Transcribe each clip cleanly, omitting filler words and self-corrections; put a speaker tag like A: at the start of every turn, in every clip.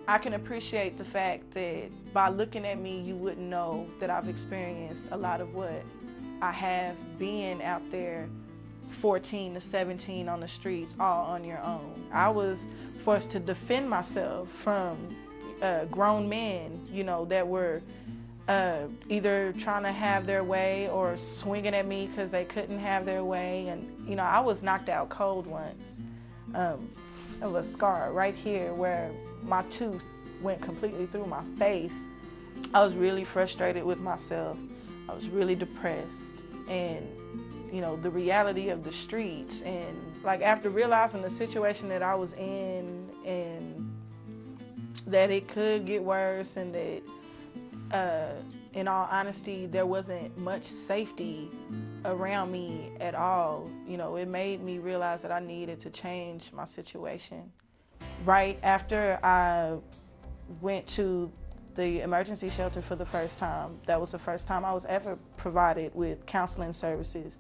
A: I can appreciate the fact that by looking at me, you wouldn't know that I've experienced a lot of what I have being out there 14 to 17 on the streets all on your own. I was forced to defend myself from grown men, you know, that were either trying to have their way or swinging at me because they couldn't have their way. And, you know, I was knocked out cold once. Of a scar right here where my tooth went completely through my face. I was really frustrated with myself. I was really depressed. And, you know, the reality of the streets, and like after realizing the situation that I was in and that it could get worse, and that in all honesty there wasn't much safety around me at all, you know, it made me realize that I needed to change my situation. Right after I went to the emergency shelter for the first time, that was the first time I was ever provided with counseling services.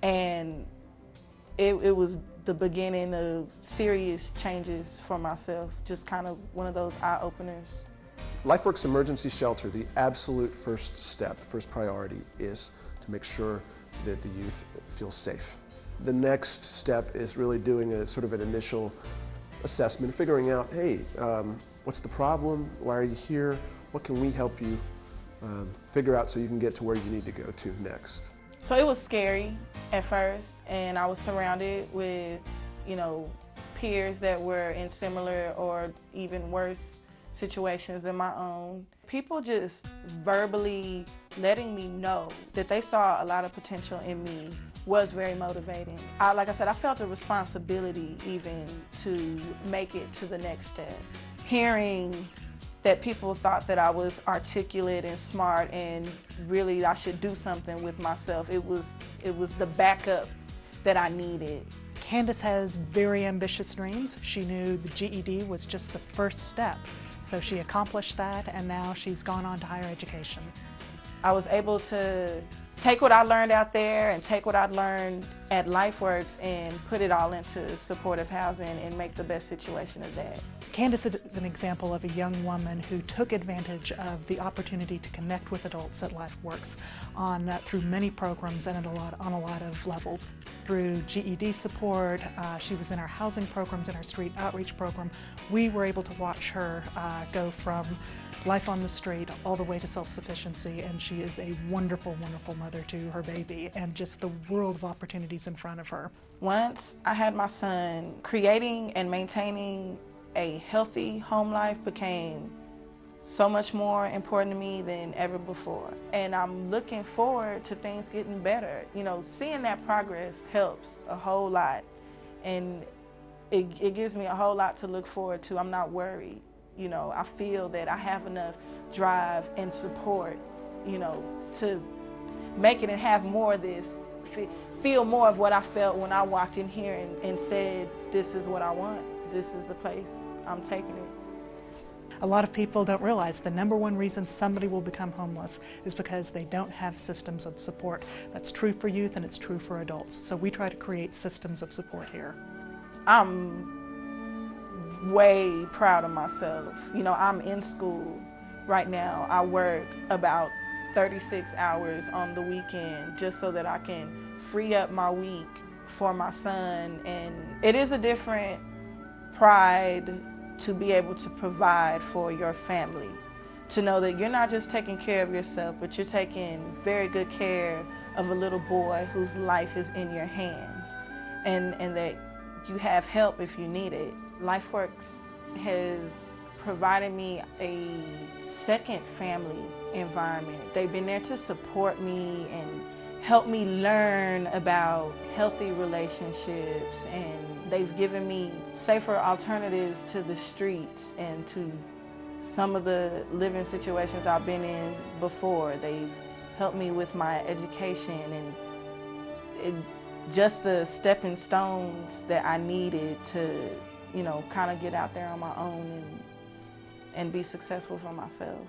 A: And it was the beginning of serious changes for myself, just kind of one of those eye-openers.
B: LifeWorks Emergency Shelter, the absolute first step, first priority is to make sure that the youth feel safe. The next step is really doing a sort of an initial assessment, figuring out, hey, what's the problem? Why are you here? What can we help you figure out so you can get to where you need to go to next?
A: So it was scary at first, and I was surrounded with, you know, peers that were in similar or even worse situations than my own. People just verbally letting me know that they saw a lot of potential in me was very motivating. Like I said, I felt a responsibility even to make it to the next step. Hearing that people thought that I was articulate and smart and really I should do something with myself, it was the backup that I needed.
C: Candice has very ambitious dreams. She knew the GED was just the first step. So she accomplished that, and now she's gone on to higher education.
A: I was able to take what I learned out there and take what I learned at LifeWorks and put it all into supportive housing and make the best situation of that.
C: Candice is an example of a young woman who took advantage of the opportunity to connect with adults at LifeWorks through many programs and on a lot of levels. Through GED support, she was in our housing programs, in our street outreach program. We were able to watch her go from life on the street all the way to self-sufficiency, and she is a wonderful, wonderful mother to her baby and just the world of opportunities in front of her.
A: Once I had my son, creating and maintaining a healthy home life became so much more important to me than ever before. And I'm looking forward to things getting better. You know, seeing that progress helps a whole lot, and it gives me a whole lot to look forward to. I'm not worried. You know, I feel that I have enough drive and support, you know, to make it and have more of this, feel more of what I felt when I walked in here and said, this is what I want. This is the place. I'm taking it.
C: A lot of people don't realize the number one reason somebody will become homeless is because they don't have systems of support. That's true for youth and it's true for adults. So we try to create systems of support here.
A: I'm way proud of myself. You know, I'm in school right now. I work about 36 hours on the weekend just so that I can free up my week for my son. And it is a different pride to be able to provide for your family, to know that you're not just taking care of yourself, but you're taking very good care of a little boy whose life is in your hands, and that you have help if you need it. LifeWorks has provided me a second family environment. They've been there to support me and help me learn about healthy relationships, and they've given me safer alternatives to the streets and to some of the living situations I've been in before. They've helped me with my education and just the stepping stones that I needed to, you know, kind of get out there on my own and be successful for myself.